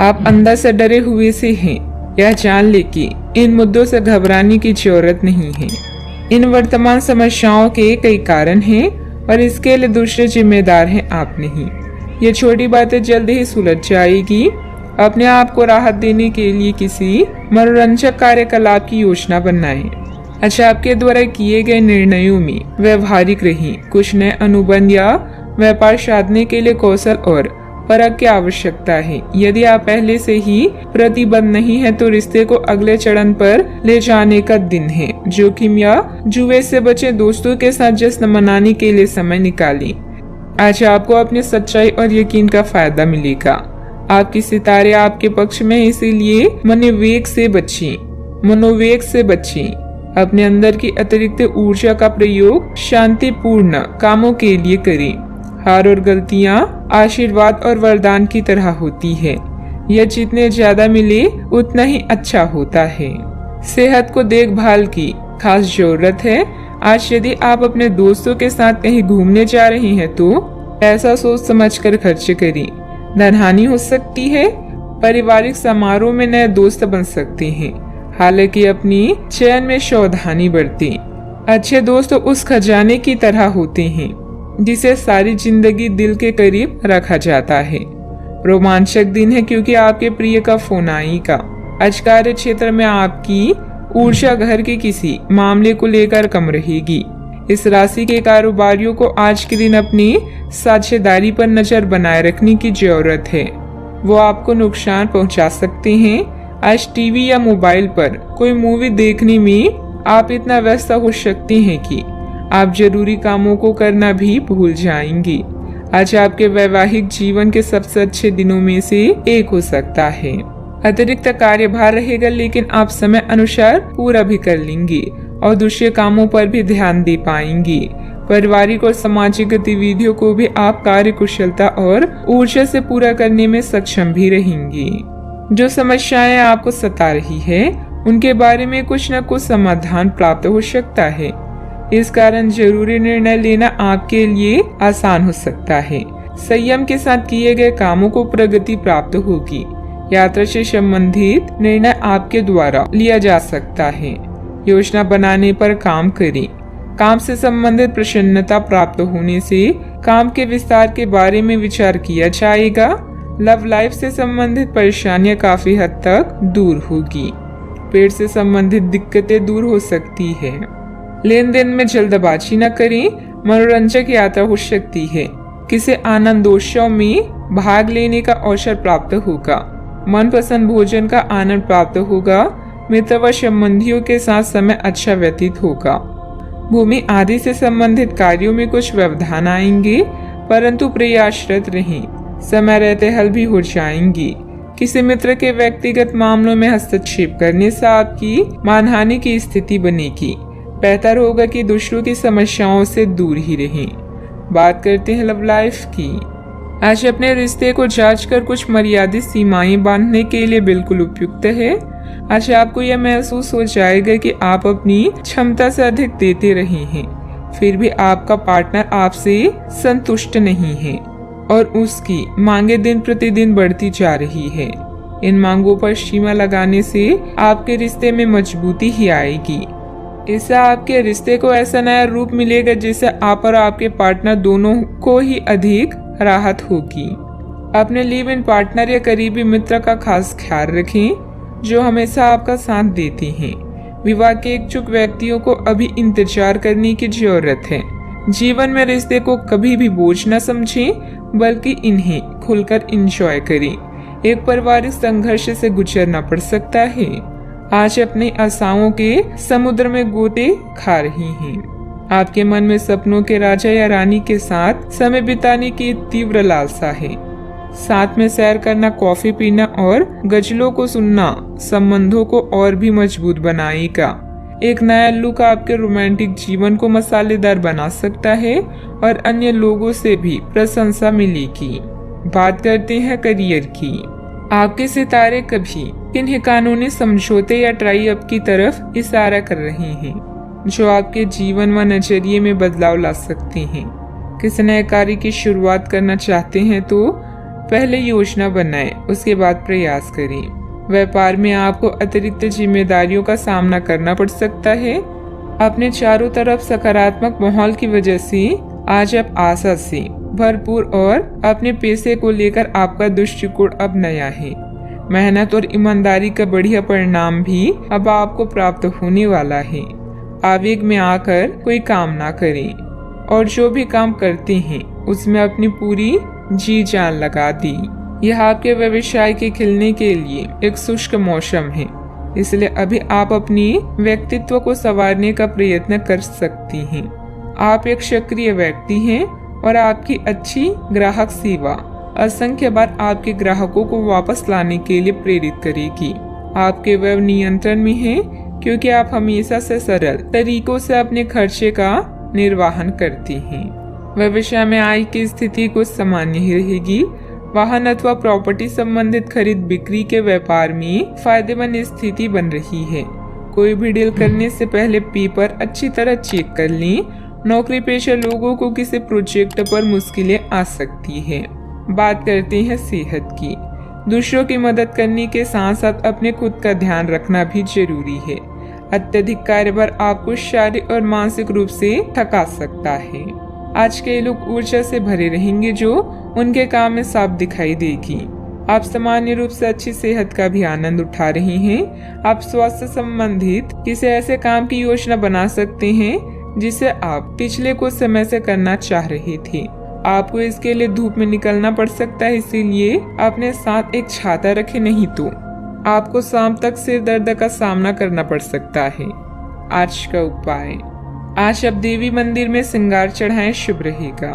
आप अंदर से डरे हुए से हैं। यह जान ले कि इन मुद्दों से घबराने की जरूरत नहीं है। इन वर्तमान समस्याओं के कई कारण हैं और इसके लिए दूसरे जिम्मेदार हैं, आप नहीं। ये छोटी बातें जल्द ही सुलझ जाएगी। अपने आप को राहत देने के लिए किसी मनोरंजक कार्यकलाप की योजना बनाएं। अच्छा, आपके द्वारा किए गए निर्णयों में व्यवहारिक रहें। कुछ नए अनुबंध या व्यापार साधने के लिए कौशल और परख की आवश्यकता है। यदि आप पहले से ही प्रतिबद्ध नहीं है तो रिश्ते को अगले चरण पर ले जाने का दिन है। जोखिम या जुए से बचें। दोस्तों के साथ जश्न मनाने के लिए समय निकालें। आज आपको अपनी सच्चाई और यकीन का फायदा मिलेगा। आपके सितारे आपके पक्ष में, इसीलिए मनोवेग से बचें। अपने अंदर की अतिरिक्त ऊर्जा का प्रयोग शांतिपूर्ण कामों के लिए करें। हार और गलतियां आशीर्वाद और वरदान की तरह होती है। यह जितने ज्यादा मिले उतना ही अच्छा होता है। सेहत को देखभाल की खास जरूरत है। आज यदि आप अपने दोस्तों के साथ कहीं घूमने जा रहे हैं तो ऐसा सोच समझकर खर्च करें। धनहानि हो सकती है। पारिवारिक समारोह में नए दोस्त बन सकते हैं। हालांकि अपनी चयन में सावधानी बरतें। अच्छे दोस्त उस खजाने की तरह होते हैं जिसे सारी जिंदगी दिल के करीब रखा जाता है। रोमांचक दिन है क्योंकि आपके प्रिय का फोन आएगा। आज कार्य क्षेत्र में आपकी ऊर्जा घर के किसी मामले को लेकर कम रहेगी। इस राशि के कारोबारियों को आज के दिन अपनी साझेदारी पर नजर बनाए रखने की जरूरत है। वो आपको नुकसान पहुंचा सकते हैं। आज टीवी या मोबाइल पर कोई मूवी देखने में आप इतना व्यस्त हो सकते हैं कि आप जरूरी कामों को करना भी भूल जाएंगे। आज आपके वैवाहिक जीवन के सबसे अच्छे दिनों में से एक हो सकता है। अतिरिक्त कार्यभार रहेगा लेकिन आप समय अनुसार पूरा भी कर लेंगे और दूसरे कामों पर भी ध्यान दे पाएंगे। पारिवारिक और सामाजिक गतिविधियों को भी आप कार्य कुशलता और ऊर्जा से पूरा करने में सक्षम भी रहेंगे। जो समस्याएं आपको सता रही है उनके बारे में कुछ न कुछ समाधान प्राप्त हो सकता है। इस कारण जरूरी निर्णय लेना आपके लिए आसान हो सकता है। संयम के साथ किए गए कामों को प्रगति प्राप्त होगी। यात्रा से संबंधित निर्णय आपके द्वारा लिया जा सकता है। योजना बनाने पर काम करें। काम से संबंधित प्रसन्नता प्राप्त होने से काम के विस्तार के बारे में विचार किया जाएगा। लव लाइफ से संबंधित परेशानियां काफी हद तक दूर होगी। पेट से संबंधित दिक्कतें दूर हो सकती है। लेन देन में जल्दबाजी न करें। मनोरंजक यात्रा हो सकती है। किसी आनंदोत्सव में भाग लेने का अवसर प्राप्त होगा। मनपसंद भोजन का आनंद प्राप्त होगा। मित्र व संबंधियों के साथ समय अच्छा व्यतीत होगा। भूमि आदि से संबंधित कार्यों में कुछ व्यवधान आएंगे परंतु प्रयासरत रहें। समय रहते हल भी हो जाएंगी। किसी मित्र के व्यक्तिगत मामलों में हस्तक्षेप करने से आपकी मानहानि की स्थिति बनेगी। बेहतर होगा कि दूसरों की समस्याओं से दूर ही रहें। बात करते हैं लव लाइफ की। आज अपने रिश्ते को जांचकर कुछ मर्यादित सीमाएं बांधने के लिए बिल्कुल उपयुक्त है। आज आपको यह महसूस हो जाएगा कि आप अपनी क्षमता से अधिक देते रहे हैं, फिर भी आपका पार्टनर आपसे संतुष्ट नहीं है और उसकी मांगे दिन प्रतिदिन बढ़ती जा रही है। इन मांगों पर सीमा लगाने से आपके रिश्ते में मजबूती ही आएगी। इससे आपके रिश्ते को ऐसा नया रूप मिलेगा जिससे आप और आपके पार्टनर दोनों को ही अधिक राहत होगी। अपने लिव इन पार्टनर या करीबी मित्र का खास ख्याल रखें जो हमेशा आपका साथ देते हैं। विवाह के इच्छुक व्यक्तियों को अभी इंतजार करने की जरूरत है। जीवन में रिश्ते को कभी भी बोझ न समझें बल्कि इन्हें खुलकर एंजॉय करें। एक पारिवारिक संघर्ष से गुजरना पड़ सकता है। आज अपनी आशाओं के समुद्र में गोते खा रही हैं। आपके मन में सपनों के राजा या रानी के साथ समय बिताने की तीव्र लालसा है। साथ में सैर करना, कॉफी पीना और गजलों को सुनना संबंधों को और भी मजबूत बनाएगा। एक नया लुक आपके रोमांटिक जीवन को मसालेदार बना सकता है और अन्य लोगों से भी प्रशंसा मिलेगी। बात करते हैं करियर की। आपके सितारे कभी किन्हीं कानूनी समझौते या ट्राई अप की तरफ इशारा कर रहे हैं जो आपके जीवन व नजरिए में बदलाव ला सकते हैं। किसी नए कार्य की शुरुआत करना चाहते हैं तो पहले योजना बनाएं, उसके बाद प्रयास करें। व्यापार में आपको अतिरिक्त जिम्मेदारियों का सामना करना पड़ सकता है। अपने चारों तरफ सकारात्मक माहौल की वजह से आज आप आशा से भरपूर और अपने पैसे को लेकर आपका दृष्टिकोण अब नया है। मेहनत और ईमानदारी का बढ़िया परिणाम भी अब आपको प्राप्त होने वाला है। आवेग में आकर कोई काम ना करें और जो भी काम करते हैं उसमें अपनी पूरी जी जान लगा दी। यह आपके व्यवसाय के खिलने के लिए एक शुष्क मौसम है, इसलिए अभी आप अपनी व्यक्तित्व को संवारने का प्रयत्न कर सकती हैं। आप एक सक्रिय व्यक्ति हैं और आपकी अच्छी ग्राहक सेवा असंख्य बार आपके ग्राहकों को वापस लाने के लिए प्रेरित करेगी। आपके व्यय नियंत्रण में है क्योंकि आप हमेशा से सरल तरीकों से अपने खर्चे का निर्वहन करती हैं। व्यवसाय में आय की स्थिति कुछ सामान्य ही रहेगी। वाहन अथवा प्रॉपर्टी संबंधित खरीद बिक्री के व्यापार में फायदेमंद स्थिति बन रही है। कोई भी डील करने से पहले पेपर अच्छी तरह चेक कर लें। नौकरी पेशा लोगों को किसी प्रोजेक्ट पर मुश्किलें आ सकती है। बात करते हैं सेहत की। दूसरों की मदद करने के साथ साथ अपने खुद का ध्यान रखना भी जरूरी है। अत्यधिक कार्यभार आपको शारीरिक और मानसिक रूप से थका सकता है। आज के लोग ऊर्जा से भरे रहेंगे जो उनके काम में साफ दिखाई देगी। आप सामान्य रूप से अच्छी सेहत का भी आनंद उठा रहे हैं। आप स्वास्थ्य संबंधित किसी ऐसे काम की योजना बना सकते हैं जिसे आप पिछले कुछ समय से करना चाह रहे थे। आपको इसके लिए धूप में निकलना पड़ सकता है, इसीलिए अपने साथ एक छाता रखें, नहीं तो आपको शाम तक सिर दर्द का सामना करना पड़ सकता है। आज का उपाय, आज आप देवी मंदिर में श्रृंगार चढ़ाएं, शुभ रहेगा।